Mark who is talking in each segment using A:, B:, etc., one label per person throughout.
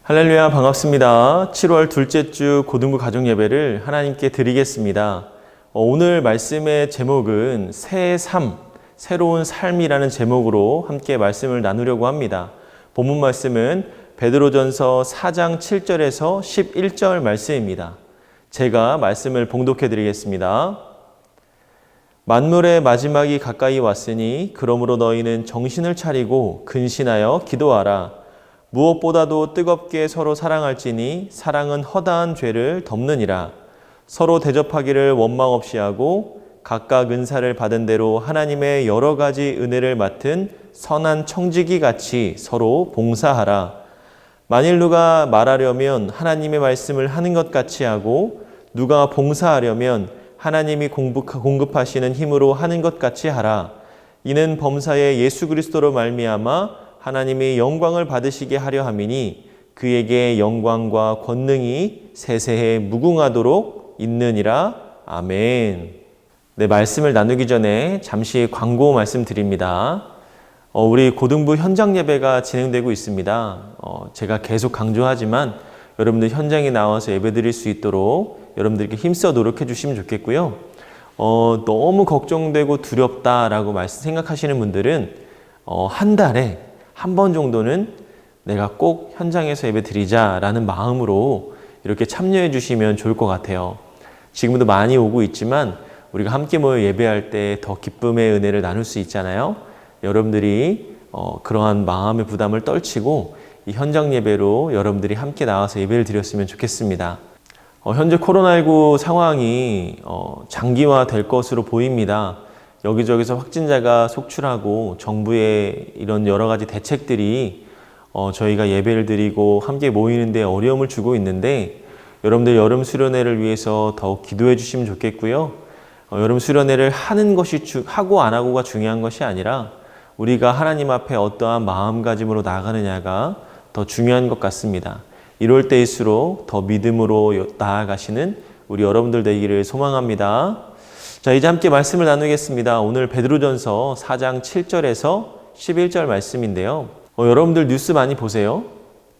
A: 할렐루야, 반갑습니다. 7월 둘째 주 고등부 가정예배를 하나님께 드리겠습니다. 오늘 말씀의 제목은 새 삶, 새로운 삶이라는 제목으로 함께 말씀을 나누려고 합니다. 본문 말씀은 베드로전서 4장 7절에서 11절 말씀입니다. 제가 말씀을 봉독해 드리겠습니다. 만물의 마지막이 가까이 왔으니 그러므로 너희는 정신을 차리고 근신하여 기도하라. 무엇보다도 뜨겁게 서로 사랑할지니 사랑은 허다한 죄를 덮느니라. 서로 대접하기를 원망 없이 하고 각각 은사를 받은 대로 하나님의 여러 가지 은혜를 맡은 선한 청지기 같이 서로 봉사하라. 만일 누가 말하려면 하나님의 말씀을 하는 것 같이 하고 누가 봉사하려면 하나님이 공급하시는 힘으로 하는 것 같이 하라. 이는 범사에 예수 그리스도로 말미암아 하나님이 영광을 받으시게 하려 함이니 그에게 영광과 권능이 세세에 무궁하도록 있느니라. 아멘. 네, 말씀을 나누기 전에 잠시 광고 말씀드립니다. 우리 고등부 현장 예배가 진행되고 있습니다. 제가 계속 강조하지만 여러분들 현장에 나와서 예배 드릴 수 있도록 여러분들께 힘써 노력해 주시면 좋겠고요. 너무 걱정되고 두렵다라고 생각하시는 분들은 한 달에 한 번 정도는 내가 꼭 현장에서 예배 드리자라는 마음으로 이렇게 참여해 주시면 좋을 것 같아요. 지금도 많이 오고 있지만 우리가 함께 모여 예배할 때 더 기쁨의 은혜를 나눌 수 있잖아요. 여러분들이 그러한 마음의 부담을 떨치고 이 현장 예배로 여러분들이 함께 나와서 예배를 드렸으면 좋겠습니다. 현재 코로나19 상황이 장기화될 것으로 보입니다. 여기저기서 확진자가 속출하고 정부의 이런 여러 가지 대책들이 저희가 예배를 드리고 함께 모이는 데 어려움을 주고 있는데 여러분들 여름 수련회를 위해서 더욱 기도해 주시면 좋겠고요. 여름 수련회를 하는 것이 하고 안 하고가 중요한 것이 아니라 우리가 하나님 앞에 어떠한 마음가짐으로 나아가느냐가 더 중요한 것 같습니다. 이럴 때일수록 더 믿음으로 나아가시는 우리 여러분들 되기를 소망합니다. 자, 이제 함께 말씀을 나누겠습니다. 오늘 베드로전서 4장 7절에서 11절 말씀인데요. 여러분들 뉴스 많이 보세요.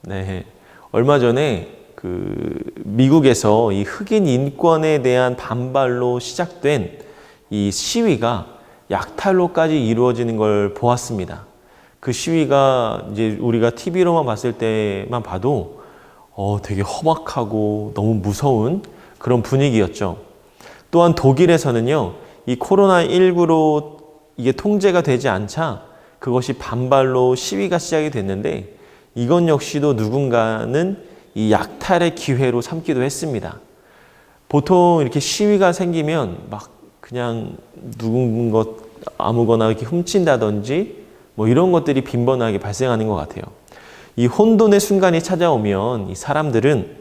A: 네, 얼마 전에 미국에서 이 흑인 인권에 대한 반발로 시작된 이 시위가 약탈로까지 이루어지는 걸 보았습니다. 그 시위가 이제 우리가 TV로만 봤을 때만 봐도 되게 험악하고 너무 무서운 그런 분위기였죠. 또한 독일에서는요, 이 코로나19로 이게 통제가 되지 않자 그것이 반발로 시위가 시작이 됐는데 이것 역시도 누군가는 이 약탈의 기회로 삼기도 했습니다. 보통 이렇게 시위가 생기면 막 그냥 누군 것 아무거나 이렇게 훔친다든지 뭐 이런 것들이 빈번하게 발생하는 것 같아요. 이 혼돈의 순간이 찾아오면 이 사람들은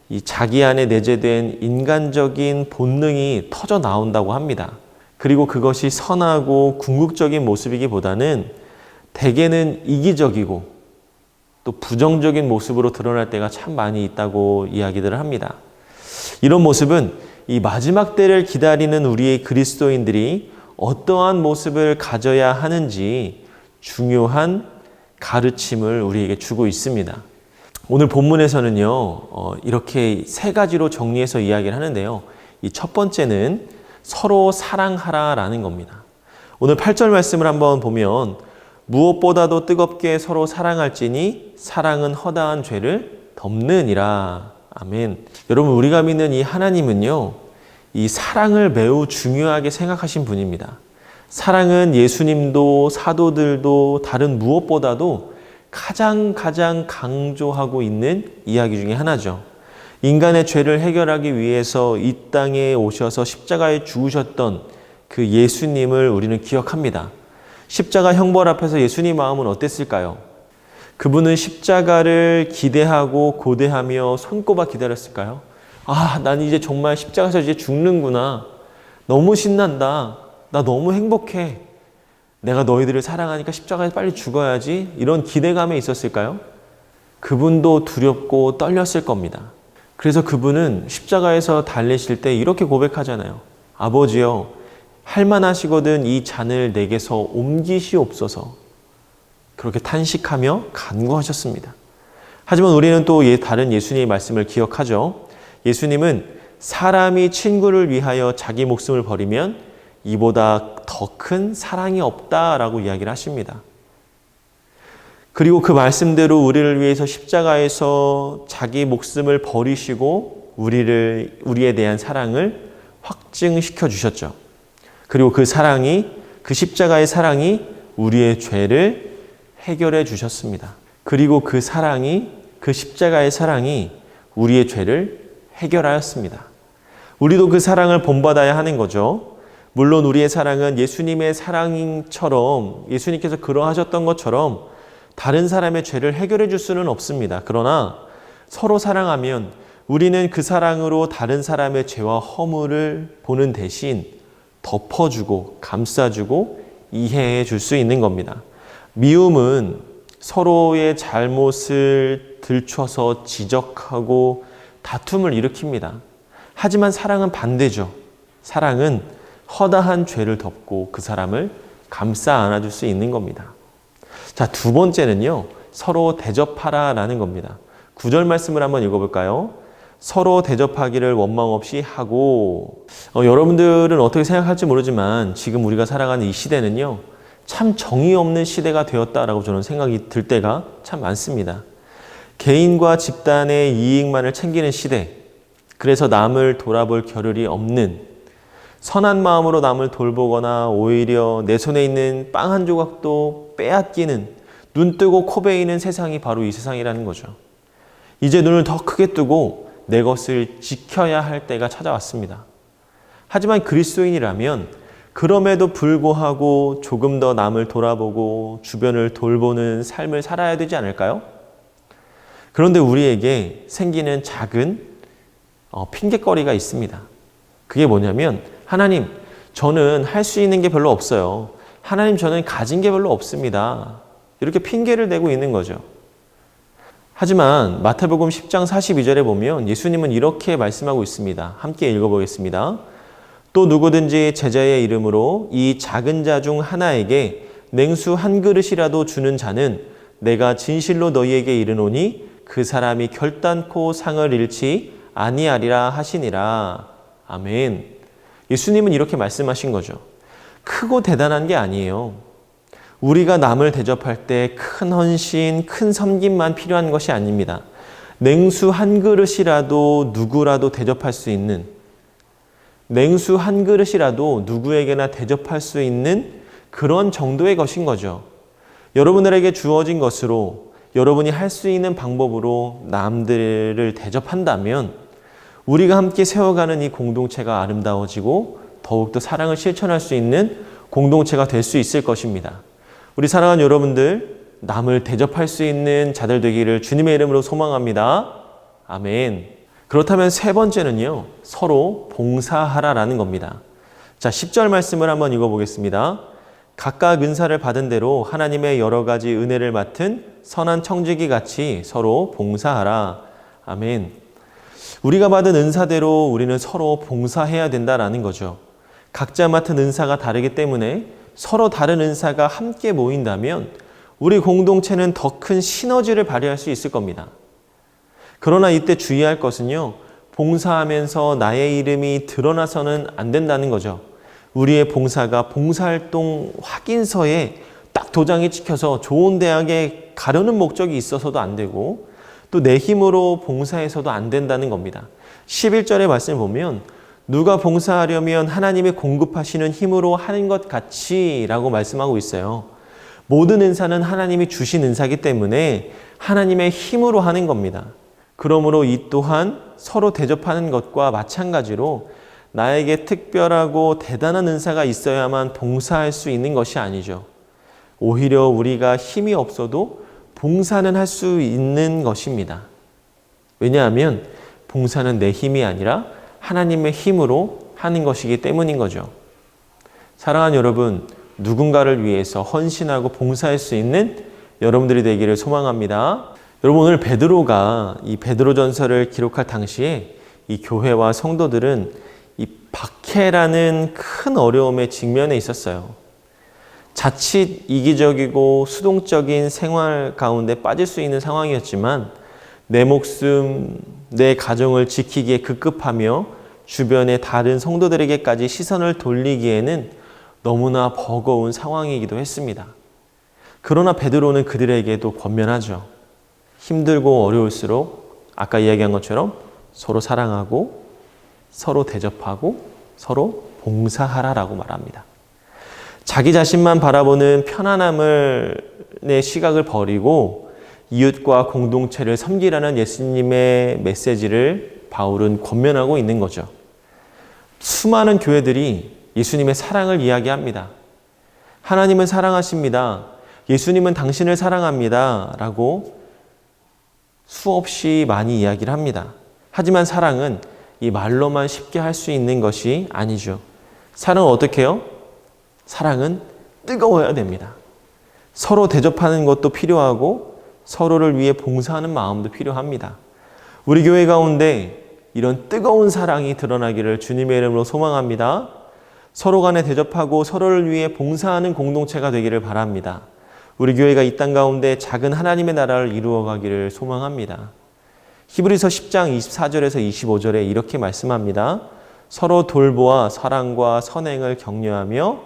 A: 이 자기 안에 내재된 인간적인 본능이 터져 나온다고 합니다. 그리고 그것이 선하고 궁극적인 모습이기보다는 대개는 이기적이고 또 부정적인 모습으로 드러날 때가 참 많이 있다고 이야기들을 합니다. 이런 모습은 이 마지막 때를 기다리는 우리의 그리스도인들이 어떠한 모습을 가져야 하는지 중요한 가르침을 우리에게 주고 있습니다. 오늘 본문에서는요, 이렇게 세 가지로 정리해서 이야기를 하는데요. 이 첫 번째는 서로 사랑하라라는 겁니다. 오늘 8절 말씀을 한번 보면 무엇보다도 뜨겁게 서로 사랑할지니 사랑은 허다한 죄를 덮느니라. 아멘. 여러분, 우리가 믿는 이 하나님은요, 이 사랑을 매우 중요하게 생각하신 분입니다. 사랑은 예수님도 사도들도 다른 무엇보다도 가장 강조하고 있는 이야기 중에 하나죠. 인간의 죄를 해결하기 위해서 이 땅에 오셔서 십자가에 죽으셨던 그 예수님을 우리는 기억합니다. 십자가 형벌 앞에서 예수님 마음은 어땠을까요? 그분은 십자가를 기대하고 고대하며 손꼽아 기다렸을까요? 난 이제 정말 십자가에서 이제 죽는구나. 너무 신난다. 나 너무 행복해. 내가 너희들을 사랑하니까 십자가에 빨리 죽어야지. 이런 기대감에 있었을까요? 그분도 두렵고 떨렸을 겁니다. 그래서 그분은 십자가에서 달리실 때 이렇게 고백하잖아요. 아버지여, 할만하시거든 이 잔을 내게서 옮기시옵소서. 그렇게 탄식하며 간구하셨습니다. 하지만 우리는 또 다른 예수님의 말씀을 기억하죠. 예수님은 사람이 친구를 위하여 자기 목숨을 버리면 이보다 더 큰 사랑이 없다라고 이야기를 하십니다. 그리고 그 말씀대로 우리를 위해서 십자가에서 자기 목숨을 버리시고 우리에 대한 사랑을 확증시켜 주셨죠. 그리고 그 십자가의 사랑이 우리의 죄를 해결해 주셨습니다. 그리고 그 십자가의 사랑이 우리의 죄를 해결하였습니다. 우리도 그 사랑을 본받아야 하는 거죠. 물론 우리의 사랑은 예수님의 사랑처럼, 예수님께서 그러하셨던 것처럼 다른 사람의 죄를 해결해 줄 수는 없습니다. 그러나 서로 사랑하면 우리는 그 사랑으로 다른 사람의 죄와 허물을 보는 대신 덮어주고 감싸주고 이해해 줄 수 있는 겁니다. 미움은 서로의 잘못을 들춰서 지적하고 다툼을 일으킵니다. 하지만 사랑은 반대죠. 사랑은 허다한 죄를 덮고 그 사람을 감싸 안아줄 수 있는 겁니다. 자, 두 번째는요, 서로 대접하라라는 겁니다. 9절 말씀을 한번 읽어볼까요? 서로 대접하기를 원망 없이 하고. 여러분들은 어떻게 생각할지 모르지만 지금 우리가 살아가는 이 시대는요, 참 정의 없는 시대가 되었다라고 저는 생각이 들 때가 참 많습니다. 개인과 집단의 이익만을 챙기는 시대, 그래서 남을 돌아볼 겨를이 없는, 선한 마음으로 남을 돌보거나 오히려 내 손에 있는 빵 한 조각도 빼앗기는, 눈 뜨고 코 베이는 세상이 바로 이 세상이라는 거죠. 이제 눈을 더 크게 뜨고 내 것을 지켜야 할 때가 찾아왔습니다. 하지만 그리스도인이라면 그럼에도 불구하고 조금 더 남을 돌아보고 주변을 돌보는 삶을 살아야 되지 않을까요? 그런데 우리에게 생기는 작은 핑계거리가 있습니다. 그게 뭐냐면, 하나님, 저는 할 수 있는 게 별로 없어요. 하나님, 저는 가진 게 별로 없습니다. 이렇게 핑계를 대고 있는 거죠. 하지만 마태복음 10장 42절에 보면 예수님은 이렇게 말씀하고 있습니다. 함께 읽어보겠습니다. 또 누구든지 제자의 이름으로 이 작은 자 중 하나에게 냉수 한 그릇이라도 주는 자는 내가 진실로 너희에게 이르노니 그 사람이 결단코 상을 잃지 아니하리라 하시니라. 아멘. 예수님은 이렇게 말씀하신 거죠. 크고 대단한 게 아니에요. 우리가 남을 대접할 때 큰 헌신, 큰 섬김만 필요한 것이 아닙니다. 냉수 한 그릇이라도 누구라도 대접할 수 있는, 냉수 한 그릇이라도 누구에게나 대접할 수 있는 그런 정도의 것인 거죠. 여러분들에게 주어진 것으로, 여러분이 할 수 있는 방법으로 남들을 대접한다면 우리가 함께 세워가는 이 공동체가 아름다워지고 더욱더 사랑을 실천할 수 있는 공동체가 될 수 있을 것입니다. 우리 사랑하는 여러분들, 남을 대접할 수 있는 자들 되기를 주님의 이름으로 소망합니다. 아멘. 그렇다면 세 번째는요, 서로 봉사하라라는 겁니다. 자, 10절 말씀을 한번 읽어보겠습니다. 각각 은사를 받은 대로 하나님의 여러 가지 은혜를 맡은 선한 청지기 같이 서로 봉사하라. 아멘. 우리가 받은 은사대로 우리는 서로 봉사해야 된다라는 거죠. 각자 맡은 은사가 다르기 때문에 서로 다른 은사가 함께 모인다면 우리 공동체는 더 큰 시너지를 발휘할 수 있을 겁니다. 그러나 이때 주의할 것은요, 봉사하면서 나의 이름이 드러나서는 안 된다는 거죠. 우리의 봉사가 봉사활동 확인서에 딱 도장이 찍혀서 좋은 대학에 가려는 목적이 있어서도 안 되고, 또 내 힘으로 봉사해서도 안 된다는 겁니다. 11절의 말씀을 보면 누가 봉사하려면 하나님이 공급하시는 힘으로 하는 것 같이 라고 말씀하고 있어요. 모든 은사는 하나님이 주신 은사이기 때문에 하나님의 힘으로 하는 겁니다. 그러므로 이 또한 서로 대접하는 것과 마찬가지로 나에게 특별하고 대단한 은사가 있어야만 봉사할 수 있는 것이 아니죠. 오히려 우리가 힘이 없어도 봉사는 할 수 있는 것입니다. 왜냐하면 봉사는 내 힘이 아니라 하나님의 힘으로 하는 것이기 때문인 거죠. 사랑하는 여러분, 누군가를 위해서 헌신하고 봉사할 수 있는 여러분들이 되기를 소망합니다. 여러분, 오늘 베드로가 이 베드로전서를 기록할 당시에 이 교회와 성도들은 이 박해라는 큰 어려움에 직면해 있었어요. 자칫 이기적이고 수동적인 생활 가운데 빠질 수 있는 상황이었지만 내 목숨, 내 가정을 지키기에 급급하며 주변의 다른 성도들에게까지 시선을 돌리기에는 너무나 버거운 상황이기도 했습니다. 그러나 베드로는 그들에게도 권면하죠. 힘들고 어려울수록 아까 이야기한 것처럼 서로 사랑하고 서로 대접하고 서로 봉사하라라고 말합니다. 자기 자신만 바라보는 편안함의 시각을 버리고 이웃과 공동체를 섬기라는 예수님의 메시지를 바울은 권면하고 있는 거죠. 수많은 교회들이 예수님의 사랑을 이야기합니다. 하나님은 사랑하십니다. 예수님은 당신을 사랑합니다. 라고 수없이 많이 이야기를 합니다. 하지만 사랑은 이 말로만 쉽게 할 수 있는 것이 아니죠. 사랑은 어떻게 해요? 사랑은 뜨거워야 됩니다. 서로 대접하는 것도 필요하고 서로를 위해 봉사하는 마음도 필요합니다. 우리 교회 가운데 이런 뜨거운 사랑이 드러나기를 주님의 이름으로 소망합니다. 서로 간에 대접하고 서로를 위해 봉사하는 공동체가 되기를 바랍니다. 우리 교회가 이 땅 가운데 작은 하나님의 나라를 이루어가기를 소망합니다. 히브리서 10장 24절에서 25절에 이렇게 말씀합니다. 서로 돌보아 사랑과 선행을 격려하며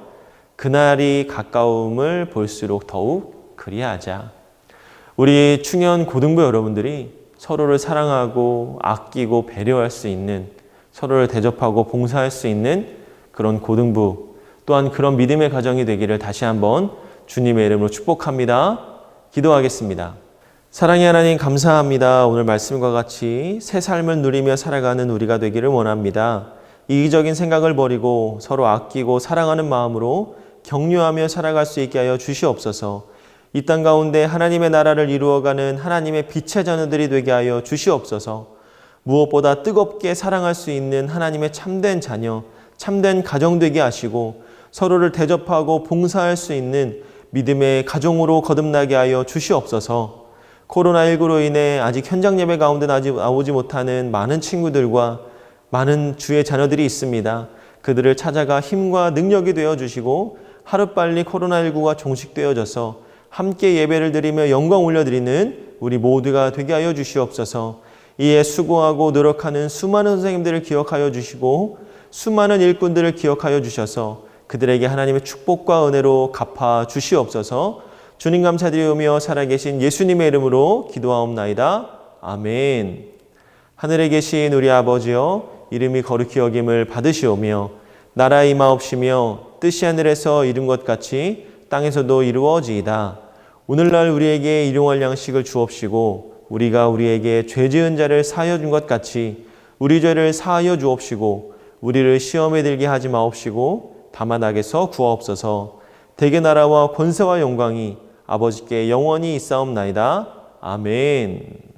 A: 그날이 가까움을 볼수록 더욱 그리하자. 우리 충현 고등부 여러분들이 서로를 사랑하고 아끼고 배려할 수 있는, 서로를 대접하고 봉사할 수 있는 그런 고등부, 또한 그런 믿음의 가정이 되기를 다시 한번 주님의 이름으로 축복합니다. 기도하겠습니다. 사랑의 하나님 감사합니다. 오늘 말씀과 같이 새 삶을 누리며 살아가는 우리가 되기를 원합니다. 이기적인 생각을 버리고 서로 아끼고 사랑하는 마음으로 격려하며 살아갈 수 있게 하여 주시옵소서. 이 땅 가운데 하나님의 나라를 이루어가는 하나님의 빛의 자녀들이 되게 하여 주시옵소서. 무엇보다 뜨겁게 사랑할 수 있는 하나님의 참된 자녀, 참된 가정 되게 하시고 서로를 대접하고 봉사할 수 있는 믿음의 가정으로 거듭나게 하여 주시옵소서. 코로나19로 인해 아직 현장 예배 가운데 나오지 못하는 많은 친구들과 많은 주의 자녀들이 있습니다. 그들을 찾아가 힘과 능력이 되어주시고 하루빨리 코로나19가 종식되어져서 함께 예배를 드리며 영광 올려드리는 우리 모두가 되게 하여 주시옵소서. 이에 수고하고 노력하는 수많은 선생님들을 기억하여 주시고 수많은 일꾼들을 기억하여 주셔서 그들에게 하나님의 축복과 은혜로 갚아 주시옵소서. 주님 감사드리오며 살아계신 예수님의 이름으로 기도하옵나이다. 아멘. 하늘에 계신 우리 아버지여, 이름이 거룩히 여김을 받으시오며 나라 임하옵시며 뜻이 하늘에서 이룬 것 같이 땅에서도 이루어지이다. 오늘날 우리에게 일용할 양식을 주옵시고 우리가 우리에게 죄 지은 자를 사하여 준 것 같이 우리 죄를 사하여 주옵시고 우리를 시험에 들게 하지 마옵시고 다만 악에서 구하옵소서. 대개 나라와 권세와 영광이 아버지께 영원히 있사옵나이다. 아멘.